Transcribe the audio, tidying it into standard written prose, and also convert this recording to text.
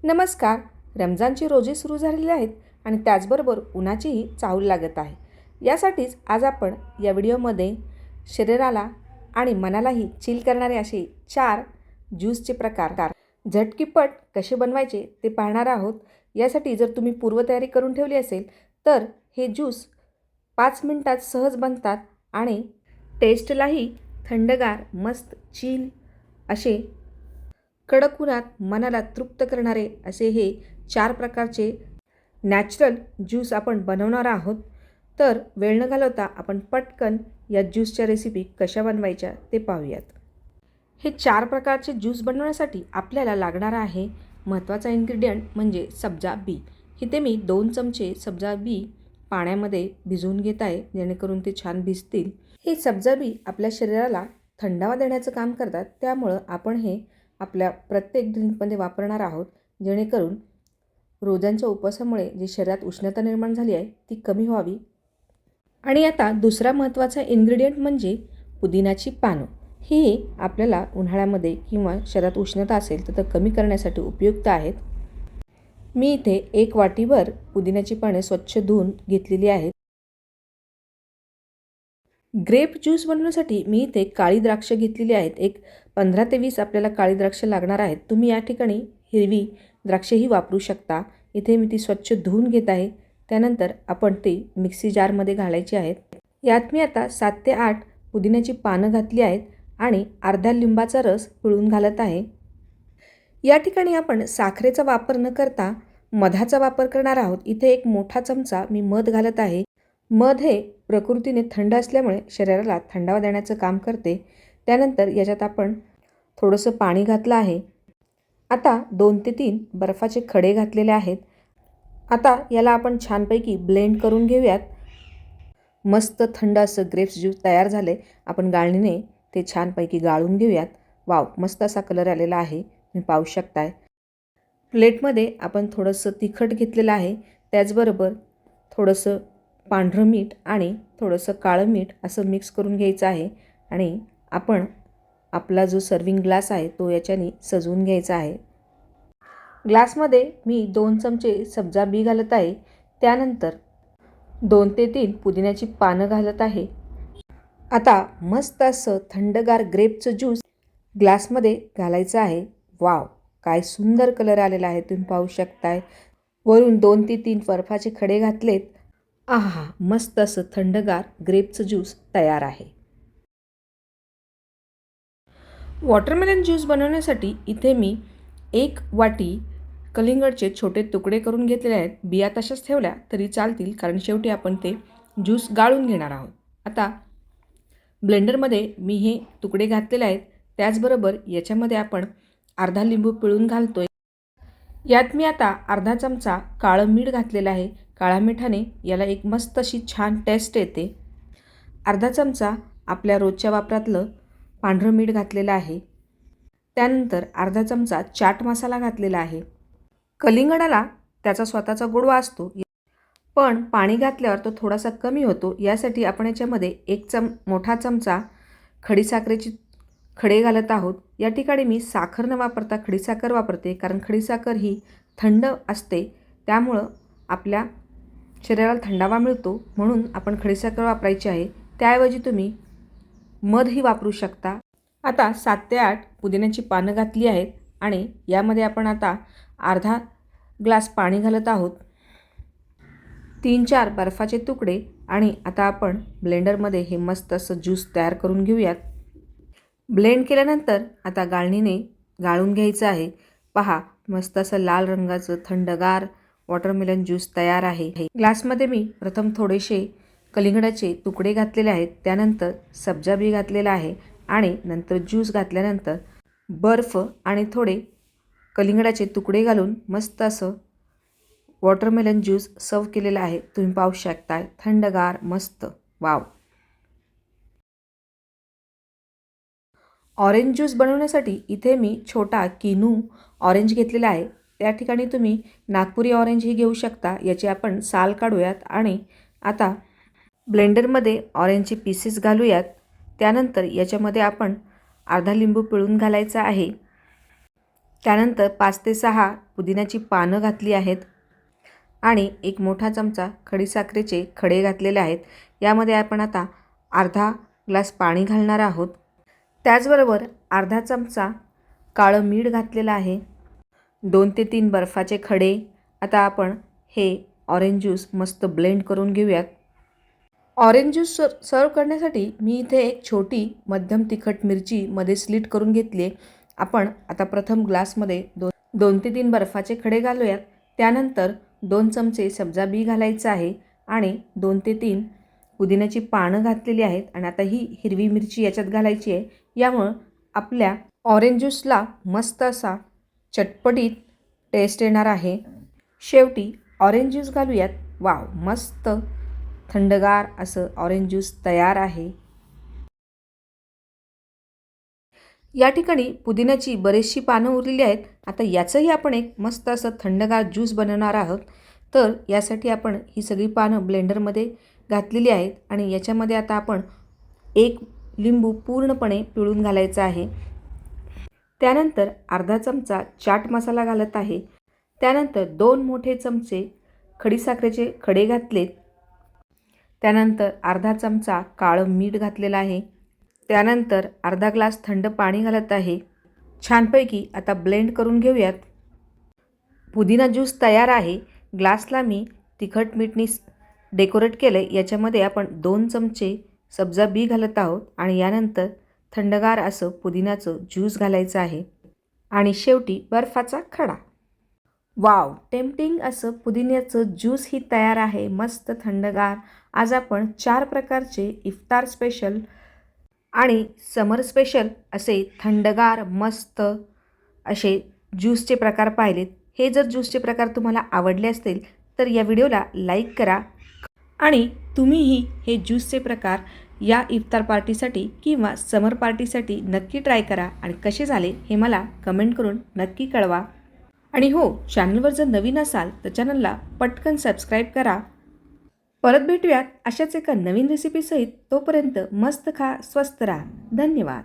नमस्कार. रमजानचे रोजे सुरू झालेले आहेत आणि त्याचबरोबर उन्हाचीही चाहूल लागत आहे. यासाठीच आज आपण या व्हिडिओमध्ये शरीराला आणि मनालाही चिल करणारे असे 4 ज्यूसचे प्रकार झटकीपट कसे बनवायचे ते पाहणार आहोत. यासाठी जर तुम्ही पूर्वतयारी करून ठेवली असेल तर हे ज्यूस 5 मिनिटात सहज बनतात आणि टेस्टलाही थंडगार मस्त चिल असे कडक उन्हात मनाला तृप्त करणारे असे हे 4 प्रकारचे नॅचरल ज्यूस आपण बनवणार आहोत. तर वेळ न घालवता आपण पटकन या ज्यूसच्या रेसिपी कशा बनवायच्या ते पाहूयात. हे 4 प्रकारचे ज्यूस बनवण्यासाठी आपल्याला लागणार आहे महत्त्वाचा इन्ग्रेडियंट म्हणजे सब्जा बी. इथे मी 2 चमचे सब्जा बी पाण्यामध्ये भिजवून घेत आहे जेणेकरून ते छान भिजतील. हे सब्जा बी आपल्या शरीराला थंडावा देण्याचं काम करतात, त्यामुळं आपण हे आपल्या प्रत्येक ड्रिंकमध्ये वापरणार आहोत जेणेकरून रोजांच्या उपवासामुळे जी शरीरात उष्णता निर्माण झाली आहे ती कमी व्हावी. आणि आता दुसरा महत्त्वाचा इन्ग्रेडियंट म्हणजे पुदिनाची पानं. ही आपल्याला उन्हाळ्यामध्ये किंवा शरीरात उष्णता असेल तर कमी करण्यासाठी उपयुक्त आहेत. मी इथे 1 वाटीभर पुदिन्याची पाने स्वच्छ धुवून घेतलेली आहेत. ग्रेप ज्यूस बनवण्यासाठी मी इथे काळी द्राक्ष घेतलेली आहेत. एक 15 ते 20 आपल्याला काळी द्राक्ष लागणार आहेत. तुम्ही या ठिकाणी हिरवी द्राक्षेही वापरू शकता. इथे मी ती स्वच्छ धुवून घेत आहे. त्यानंतर आपण ती मिक्सी जारमध्ये घालायची आहेत. यात मी आता 7 ते 8 पुदिन्याची पानं घातली आहेत आणि अर्धा लिंबाचा रस पिळून घालत आहे. या ठिकाणी आपण साखरेचा वापर न करता मधाचा वापर करणार आहोत. इथे 1 मोठा चमचा मी मध घालत आहे. मध हे प्रकृतीने थंड असल्यामुळे शरीराला थंडावा देण्याचं काम करते. त्यानंतर याच्यात आपण थोडंसं पाणी घातलं आहे. आता 2 ते 3 बर्फाचे खडे घातलेले आहेत. आता याला आपण छानपैकी ब्लेंड करून घेऊयात. मस्त थंड असं ग्रेप्स ज्यूस तयार झाले. आपण गाळणीने ते छानपैकी गाळून घेऊयात. वाव, मस्त असा कलर आलेला आहे, तुम्ही पाहू शकताय. प्लेटमध्ये आपण थोडंसं तिखट घेतलेलं आहे, त्याचबरोबर थोडंसं पांढरं मीठ आणि थोडंसं काळं मीठ असं मिक्स करून घ्यायचं आहे. आणि आपण आपला जो सर्विंग ग्लास आहे तो याच्याने सजवून घ्यायचा आहे. ग्लासमध्ये मी 2 चमचे सब्जा बी घालत आहे. त्यानंतर 2 ते 3 पुदिन्याची पानं घालत आहे. आता मस्त असं थंडगार ग्रेपचं ज्यूस ग्लासमध्ये घालायचं आहे. वाव, काय सुंदर कलर आलेला आहे, तुम्ही पाहू शकताय. वरून 2 ते 3 बर्फाचे खडे घातलेत. आहा, मस्त असं थंडगार ग्रेपचं ज्यूस तयार आहे. वॉटरमेलन ज्यूस बनवण्यासाठी इथे मी 1 वाटी कलिंगडचे छोटे तुकडे करून घेतलेले आहेत. बिया तशाच ठेवल्या तरी चालतील, कारण शेवटी आपण ते ज्यूस गाळून घेणार आहोत. आता ब्लेंडरमध्ये मी हे तुकडे घातलेले आहेत. त्याचबरोबर याच्यामध्ये आपण अर्धा लिंबू पिळून घालतोय. यात मी आता अर्धा चमचा काळं मीठ घातलेलं आहे. काळ्या मिठाने याला एक मस्त अशी छान टेस्ट येते. अर्धा चमचा आपल्या रोजच्या वापरातलं पांढरं मीठ घातलेलं आहे. त्यानंतर अर्धा चमचा चाट मसाला घातलेला आहे. कलिंगडाला त्याचा स्वतःचा गोडवा असतो, पण पाणी घातल्यावर तो थोडासा कमी होतो. यासाठी आपण याच्यामध्ये 1 मोठा चमचा खडीसाखरेची खडे घालत आहोत. या ठिकाणी मी साखर न वापरता खडीसाखर वापरते, कारण खडीसाखर ही थंड असते, त्यामुळं आपल्या शरीराला थंडावा मिळतो, म्हणून आपण खडीसाखर वापरायची आहे. त्याऐवजी तुम्ही मधही वापरू शकता. आता 7 ते 8 पुदिन्याची पानं घातली आहेत आणि यामध्ये आपण आता अर्धा ग्लास पाणी घालत आहोत. 3-4 बर्फाचे तुकडे आणि आता आपण ब्लेंडरमध्ये हे मस्त असं ज्यूस तयार करून घेऊयात. ब्लेंड केल्यानंतर आता गाळणीने गाळून घ्यायचं आहे. पहा, मस्त असं लाल रंगाचं थंडगार वॉटरमेलन ज्यूस तयार आहे. ग्लासमध्ये मी प्रथम थोडेसे कलिंगडाचे तुकडे घातलेले आहेत. त्यानंतर सब्जा बी घातलेला आहे आणि नंतर ज्यूस घातल्यानंतर बर्फ आणि थोडे कलिंगडाचे तुकडे घालून मस्त असं वॉटरमेलन ज्यूस सर्व केलेला आहे. तुम्ही पाहू शकताय, थंडगार मस्त. वाव. ऑरेंज ज्यूस बनवण्यासाठी इथे मी छोटा किनू ऑरेंज घेतलेला आहे. त्या ठिकाणी तुम्ही नागपुरी ऑरेंजही घेऊ शकता. याची आपण साल काढूयात आणि आता ब्लेंडरमध्ये ऑरेंजचे पीसेस घालूयात. त्यानंतर याच्यामध्ये आपण अर्धा लिंबू पिळून घालायचा आहे. त्यानंतर 5 ते 6 पुदिन्याची पानं घातली आहेत आणि एक मोठा चमचा खडीसाखरेचे खडे घातलेले आहेत. यामध्ये आपण आता अर्धा ग्लास पाणी घालणार आहोत. त्याचबरोबर अर्धा चमचा काळं मीठ घातलेलं आहे. 2 ते 3 बर्फाचे खडे. आता आपण हे ऑरेंज ज्यूस मस्त ब्लेंड करून घेऊयात. ऑरेंज ज्यूस सर्व करण्यासाठी मी इथे एक छोटी मध्यम तिखट मिरची मध्ये स्लिट करून घेतली आहे. आपण आता प्रथम ग्लासमध्ये 2 ते 3 बर्फाचे खडे घालूयात. त्यानंतर 2 चमचे सब्जा बी घालायचं आहे आणि 2 ते 3 पुदिन्याची पानं घातलेली आहेत आणि आता ही हिरवी मिरची याच्यात घालायची आहे. यामुळं आपल्या ऑरेंज ज्यूसला मस्त असा चटपटीत टेस्ट येणार आहे. शेवटी ऑरेंज ज्यूस घालूयात. वाव, मस्त थंडगार असं ऑरेंज ज्यूस तयार आहे. या ठिकाणी पुदिन्याची बरीचशी पानं उरलेली आहेत. आता याचंही आपण एक मस्त असं थंडगार ज्यूस बनवणार आहोत. तर यासाठी आपण ही सगळी पानं ब्लेंडरमध्ये घातलेली आहेत आणि याच्यामध्ये आता आपण 1 लिंबू पूर्णपणे पिळून घालायचा आहे. त्यानंतर अर्धा चमचा चाट मसाला घालत आहे. त्यानंतर 2 मोठे चमचे खडीसाखरेचे खडे घातलेत. त्यानंतर अर्धा चमचा काळं मीठ घातलेलं आहे. त्यानंतर अर्धा ग्लास थंड पाणी घालत आहे. छानपैकी आता ब्लेंड करून घेऊयात. पुदिना ज्यूस तयार आहे. ग्लासला मी तिखट मीठनी डेकोरेट केलं आहे. याच्यामध्ये आपण 2 चमचे सब्जा बी घालत आहोत आणि यानंतर थंडगार असं पुदिन्याचं ज्यूस घालायचं आहे आणि शेवटी बर्फाचा खडा. वाव, टेम्पटिंग असं पुदिन्याचं ज्यूस ही तयार आहे. मस्त थंडगार. आज आपण 4 प्रकारचे इफ्तार स्पेशल आणि समर स्पेशल असे थंडगार मस्त असे ज्यूसचे प्रकार पाहिलेत. हे जर ज्यूसचे प्रकार तुम्हाला आवडले असतील तर या व्हिडिओला लाईक करा आणि तुम्हीही हे ज्यूसचे प्रकार या इफ्तार पार्टीसाठी किंवा समर पार्टीसाठी नक्की ट्राय करा आणि कसे झाले हे मला कमेंट करून नक्की कळवा. आणि हो, चॅनलवर जर नवीन असाल तर चॅनलला पटकन सबस्क्राईब करा. परत भेटूयात अशाच एका नवीन रेसिपीसहित. तोपर्यंत मस्त खा, स्वस्त राहा. धन्यवाद.